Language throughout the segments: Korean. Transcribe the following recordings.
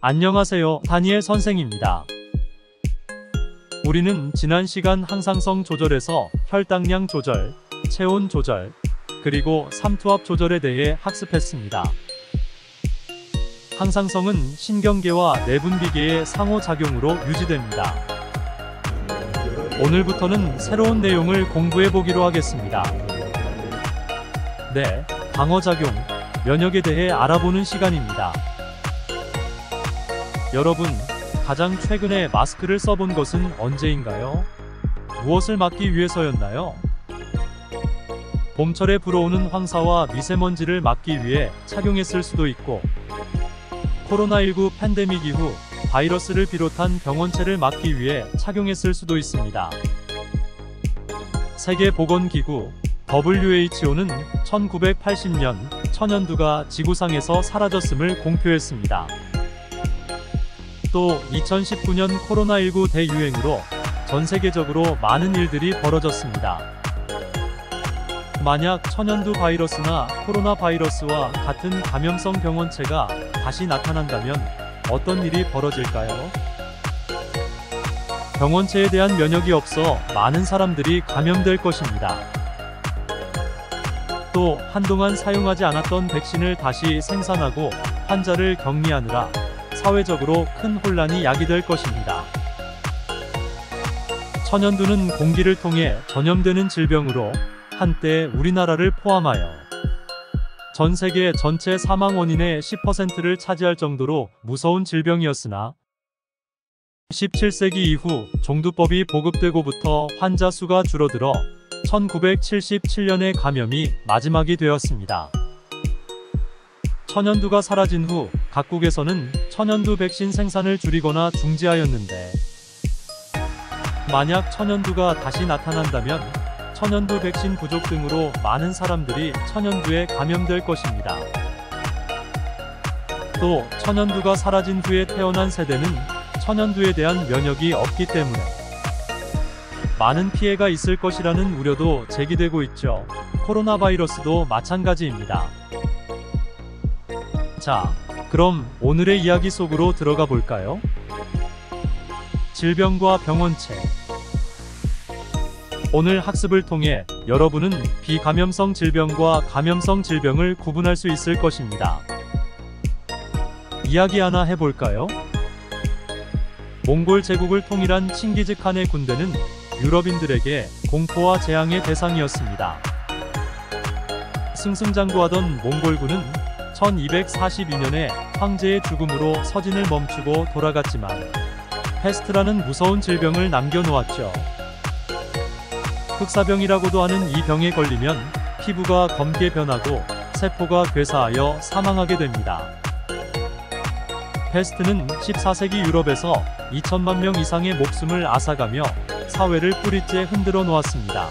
안녕하세요, 다니엘 선생입니다. 우리는 지난 시간 항상성 조절에서 혈당량 조절, 체온 조절, 그리고 삼투압 조절에 대해 학습했습니다. 항상성은 신경계와 내분비계의 상호작용으로 유지됩니다. 오늘부터는 새로운 내용을 공부해 보기로 하겠습니다. 네, 방어작용, 면역에 대해 알아보는 시간입니다. 여러분, 가장 최근에 마스크를 써본 것은 언제인가요? 무엇을 막기 위해서였나요? 봄철에 불어오는 황사와 미세먼지를 막기 위해 착용했을 수도 있고, 코로나19 팬데믹 이후 바이러스를 비롯한 병원체를 막기 위해 착용했을 수도 있습니다. 세계보건기구 WHO는 1980년 천연두가 지구상에서 사라졌음을 공표했습니다. 또 2019년 코로나19 대유행으로 전 세계적으로 많은 일들이 벌어졌습니다. 만약 천연두 바이러스나 코로나 바이러스와 같은 감염성 병원체가 다시 나타난다면 어떤 일이 벌어질까요? 병원체에 대한 면역이 없어 많은 사람들이 감염될 것입니다. 또 한동안 사용하지 않았던 백신을 다시 생산하고 환자를 격리하느라 사회적으로 큰 혼란이 야기될 것입니다. 천연두는 공기를 통해 전염되는 질병으로 한때 우리나라를 포함하여 전 세계 전체 사망 원인의 10%를 차지할 정도로 무서운 질병이었으나 17세기 이후 종두법이 보급되고부터 환자 수가 줄어들어 1977년에 감염이 마지막이 되었습니다. 천연두가 사라진 후 각국에서는 천연두 백신 생산을 줄이거나 중지하였는데, 만약 천연두가 다시 나타난다면 천연두 백신 부족 등으로 많은 사람들이 천연두에 감염될 것입니다. 또 천연두가 사라진 후에 태어난 세대는 천연두에 대한 면역이 없기 때문에 많은 피해가 있을 것이라는 우려도 제기되고 있죠. 코로나 바이러스도 마찬가지입니다. 자, 그럼 오늘의 이야기 속으로 들어가 볼까요? 질병과 병원체. 오늘 학습을 통해 여러분은 비감염성 질병과 감염성 질병을 구분할 수 있을 것입니다. 이야기 하나 해볼까요? 몽골 제국을 통일한 칭기즈칸의 군대는 유럽인들에게 공포와 재앙의 대상이었습니다. 승승장구하던 몽골군은 1242년에 황제의 죽음으로 서진을 멈추고 돌아갔지만 패스트라는 무서운 질병을 남겨놓았죠. 흑사병이라고도 하는 이 병에 걸리면 피부가 검게 변하고 세포가 괴사하여 사망하게 됩니다. 패스트는 14세기 유럽에서 2천만 명 이상의 목숨을 앗아가며 사회를 뿌리째 흔들어 놓았습니다.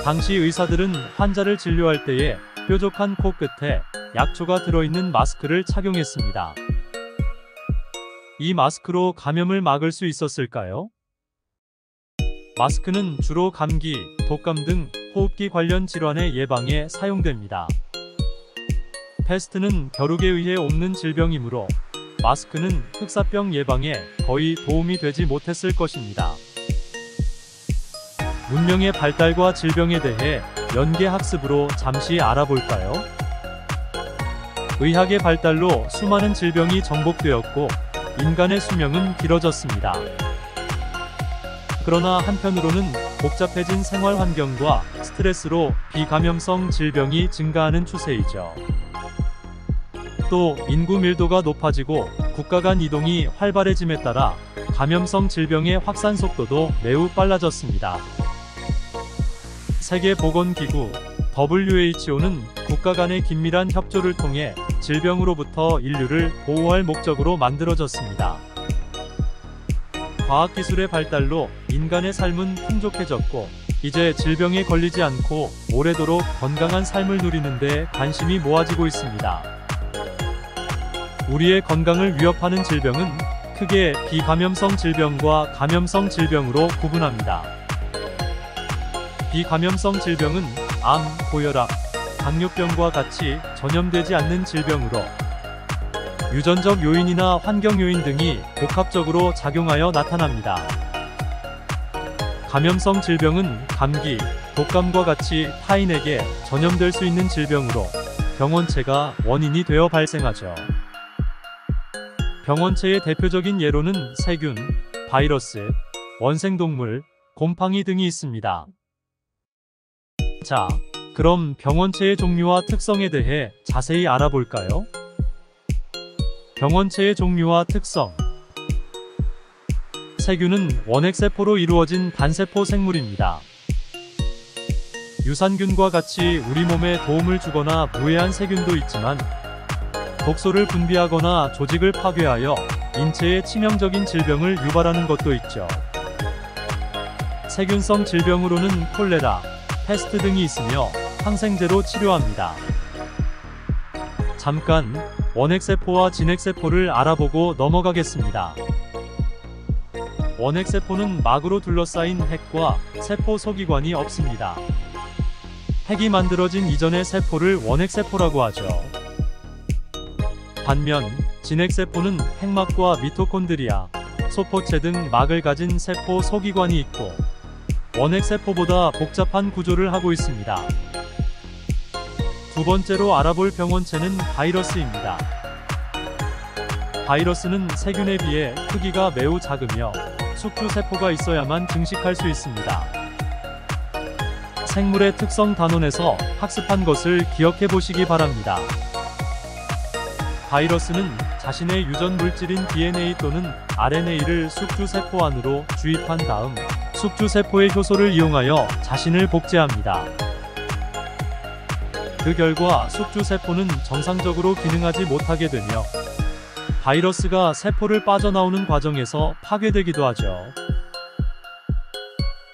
당시 의사들은 환자를 진료할 때에 뾰족한 코끝에 약초가 들어있는 마스크를 착용했습니다. 이 마스크로 감염을 막을 수 있었을까요? 마스크는 주로 감기, 독감 등 호흡기 관련 질환의 예방에 사용됩니다. 패스트는 벼룩에 의해 옮는 질병이므로 마스크는 흑사병 예방에 거의 도움이 되지 못했을 것입니다. 문명의 발달과 질병에 대해 연계 학습으로 잠시 알아볼까요? 의학의 발달로 수많은 질병이 정복되었고 인간의 수명은 길어졌습니다. 그러나 한편으로는 복잡해진 생활 환경과 스트레스로 비감염성 질병이 증가하는 추세이죠. 또 인구 밀도가 높아지고 국가 간 이동이 활발해짐에 따라 감염성 질병의 확산 속도도 매우 빨라졌습니다. 세계보건기구 WHO는 국가 간의 긴밀한 협조를 통해 질병으로부터 인류를 보호할 목적으로 만들어졌습니다. 과학기술의 발달로 인간의 삶은 풍족해졌고 이제 질병에 걸리지 않고 오래도록 건강한 삶을 누리는 데 관심이 모아지고 있습니다. 우리의 건강을 위협하는 질병은 크게 비감염성 질병과 감염성 질병으로 구분합니다. 비감염성 질병은 암, 고혈압, 당뇨병과 같이 전염되지 않는 질병으로 유전적 요인이나 환경 요인 등이 복합적으로 작용하여 나타납니다. 감염성 질병은 감기, 독감과 같이 타인에게 전염될 수 있는 질병으로 병원체가 원인이 되어 발생하죠. 병원체의 대표적인 예로는 세균, 바이러스, 원생동물, 곰팡이 등이 있습니다. 자, 그럼 병원체의 종류와 특성에 대해 자세히 알아볼까요? 병원체의 종류와 특성. 세균은 원핵세포로 이루어진 단세포 생물입니다. 유산균과 같이 우리 몸에 도움을 주거나 무해한 세균도 있지만 독소를 분비하거나 조직을 파괴하여 인체에 치명적인 질병을 유발하는 것도 있죠. 세균성 질병으로는 콜레라, 패스트 등이 있으며 항생제로 치료합니다. 잠깐 원핵세포와 진핵세포를 알아보고 넘어가겠습니다. 원핵세포는 막으로 둘러싸인 핵과 세포 소기관이 없습니다. 핵이 만들어진 이전의 세포를 원핵세포라고 하죠. 반면 진핵세포는 핵막과 미토콘드리아, 소포체 등 막을 가진 세포 소기관이 있고 원핵세포보다 복잡한 구조를 하고 있습니다. 두 번째로 알아볼 병원체는 바이러스입니다. 바이러스는 세균에 비해 크기가 매우 작으며 숙주세포가 있어야만 증식할 수 있습니다. 생물의 특성 단원에서 학습한 것을 기억해 보시기 바랍니다. 바이러스는 자신의 유전 물질인 DNA 또는 RNA를 숙주세포 안으로 주입한 다음 숙주세포의 효소를 이용하여 자신을 복제합니다. 그 결과 숙주세포는 정상적으로 기능하지 못하게 되며 바이러스가 세포를 빠져나오는 과정에서 파괴되기도 하죠.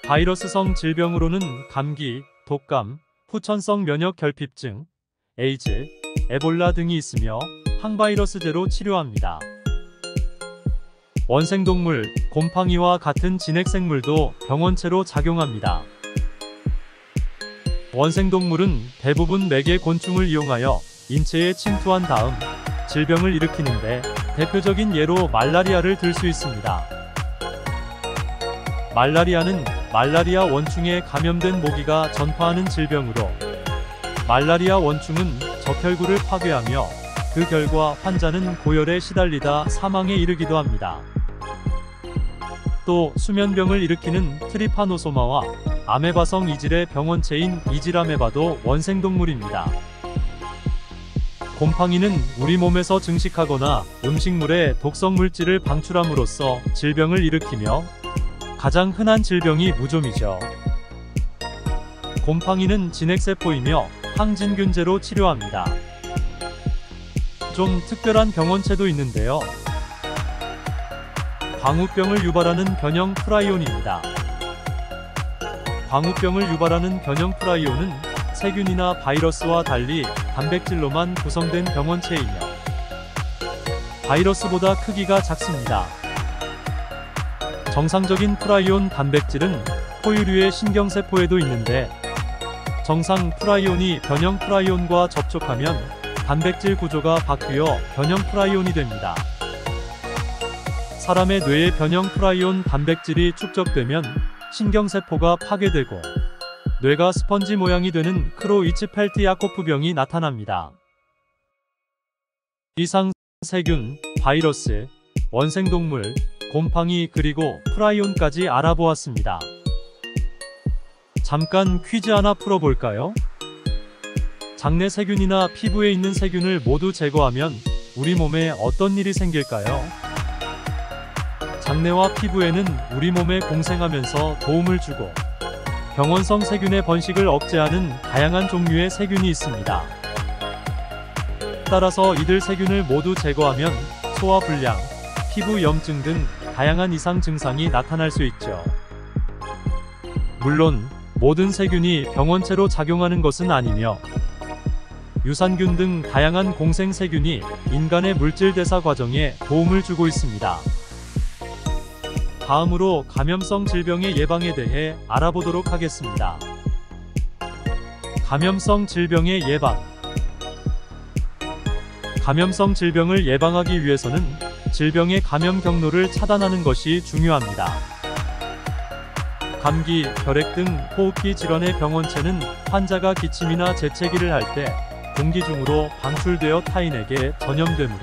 바이러스성 질병으로는 감기, 독감, 후천성 면역 결핍증, 에이즈, 에볼라 등이 있으며 항바이러스제로 치료합니다. 원생동물, 곰팡이와 같은 진핵생물도 병원체로 작용합니다. 원생동물은 대부분 매개 곤충을 이용하여 인체에 침투한 다음 질병을 일으키는데 대표적인 예로 말라리아를 들 수 있습니다. 말라리아는 말라리아 원충에 감염된 모기가 전파하는 질병으로 말라리아 원충은 적혈구를 파괴하며 그 결과 환자는 고열에 시달리다 사망에 이르기도 합니다. 또 수면병을 일으키는 트리파노소마와 아메바성 이질의 병원체인 이질아메바도 원생동물입니다. 곰팡이는 우리 몸에서 증식하거나 음식물에 독성 물질을 방출함으로써 질병을 일으키며 가장 흔한 질병이 무좀이죠. 곰팡이는 진핵세포이며 항진균제로 치료합니다. 좀 특별한 병원체도 있는데요. 광우병을 유발하는 변형 프라이온입니다. 광우병을 유발하는 변형 프라이온은 세균이나 바이러스와 달리 단백질로만 구성된 병원체이며 바이러스보다 크기가 작습니다. 정상적인 프라이온 단백질은 포유류의 신경세포에도 있는데 정상 프라이온이 변형 프라이온과 접촉하면 단백질 구조가 바뀌어 변형 프라이온이 됩니다. 사람의 뇌에 변형 프라이온 단백질이 축적되면 신경세포가 파괴되고 뇌가 스펀지 모양이 되는 크로이츠펠트-야코프 병이 나타납니다. 이상 세균, 바이러스, 원생동물, 곰팡이 그리고 프라이온까지 알아보았습니다. 잠깐 퀴즈 하나 풀어볼까요? 장내 세균이나 피부에 있는 세균을 모두 제거하면 우리 몸에 어떤 일이 생길까요? 장내와 피부에는 우리 몸에 공생하면서 도움을 주고 병원성 세균의 번식을 억제하는 다양한 종류의 세균이 있습니다. 따라서 이들 세균을 모두 제거하면 소화불량, 피부 염증 등 다양한 이상 증상이 나타날 수 있죠. 물론 모든 세균이 병원체로 작용하는 것은 아니며 유산균 등 다양한 공생 세균이 인간의 물질 대사 과정에 도움을 주고 있습니다. 다음으로 감염성 질병의 예방에 대해 알아보도록 하겠습니다. 감염성 질병의 예방. 감염성 질병을 예방하기 위해서는 질병의 감염 경로를 차단하는 것이 중요합니다. 감기, 결핵 등 호흡기 질환의 병원체는 환자가 기침이나 재채기를 할 때 공기 중으로 방출되어 타인에게 전염되므로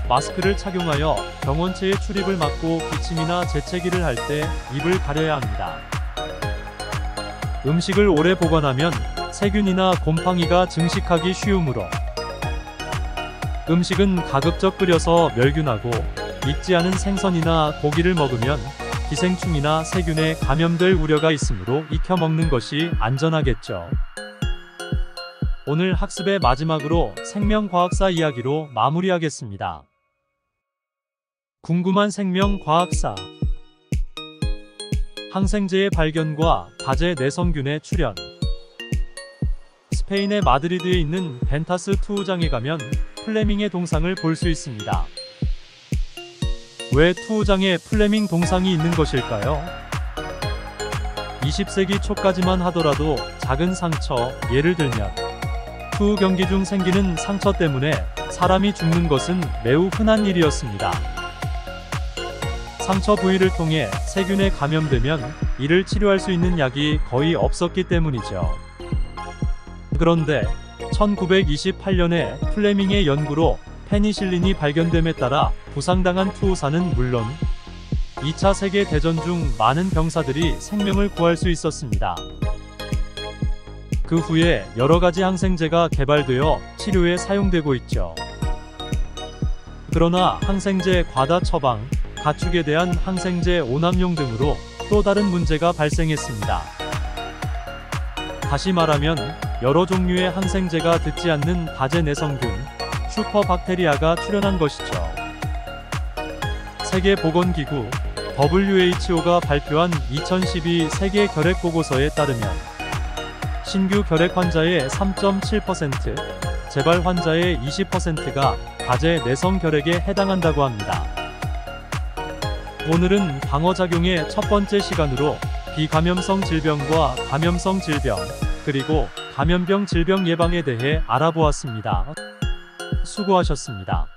마스크를 착용하여 병원체의 출입을 막고 기침이나 재채기를 할 때 입을 가려야 합니다. 음식을 오래 보관하면 세균이나 곰팡이가 증식하기 쉬우므로 음식은 가급적 끓여서 멸균하고 익지 않은 생선이나 고기를 먹으면 기생충이나 세균에 감염될 우려가 있으므로 익혀 먹는 것이 안전하겠죠. 오늘 학습의 마지막으로 생명과학사 이야기로 마무리하겠습니다. 궁금한 생명과학사. 항생제의 발견과 가재 내성균의 출현. 스페인의 마드리드에 있는 벤타스 투우장에 가면 플레밍의 동상을 볼 수 있습니다. 왜 투우장에 플레밍 동상이 있는 것일까요? 20세기 초까지만 하더라도 작은 상처, 예를 들면 투우 경기 중 생기는 상처 때문에 사람이 죽는 것은 매우 흔한 일이었습니다. 상처 부위를 통해 세균에 감염되면 이를 치료할 수 있는 약이 거의 없었기 때문이죠. 그런데 1928년에 플레밍의 연구로 페니실린이 발견됨에 따라 부상당한 투우사는 물론 2차 세계대전 중 많은 병사들이 생명을 구할 수 있었습니다. 그 후에 여러가지 항생제가 개발되어 치료에 사용되고 있죠. 그러나 항생제 과다 처방, 가축에 대한 항생제 오남용 등으로 또 다른 문제가 발생했습니다. 다시 말하면 여러 종류의 항생제가 듣지 않는 가재 내성균, 슈퍼박테리아가 출현한 것이죠. 세계보건기구 WHO가 발표한 2012 세계 결핵 보고서에 따르면 신규 결핵 환자의 3.7%, 재발 환자의 20%가 가재 내성 결핵에 해당한다고 합니다. 오늘은 방어작용의 첫 번째 시간으로 비감염성 질병과 감염성 질병, 그리고 감염병 질병 예방에 대해 알아보았습니다. 수고하셨습니다.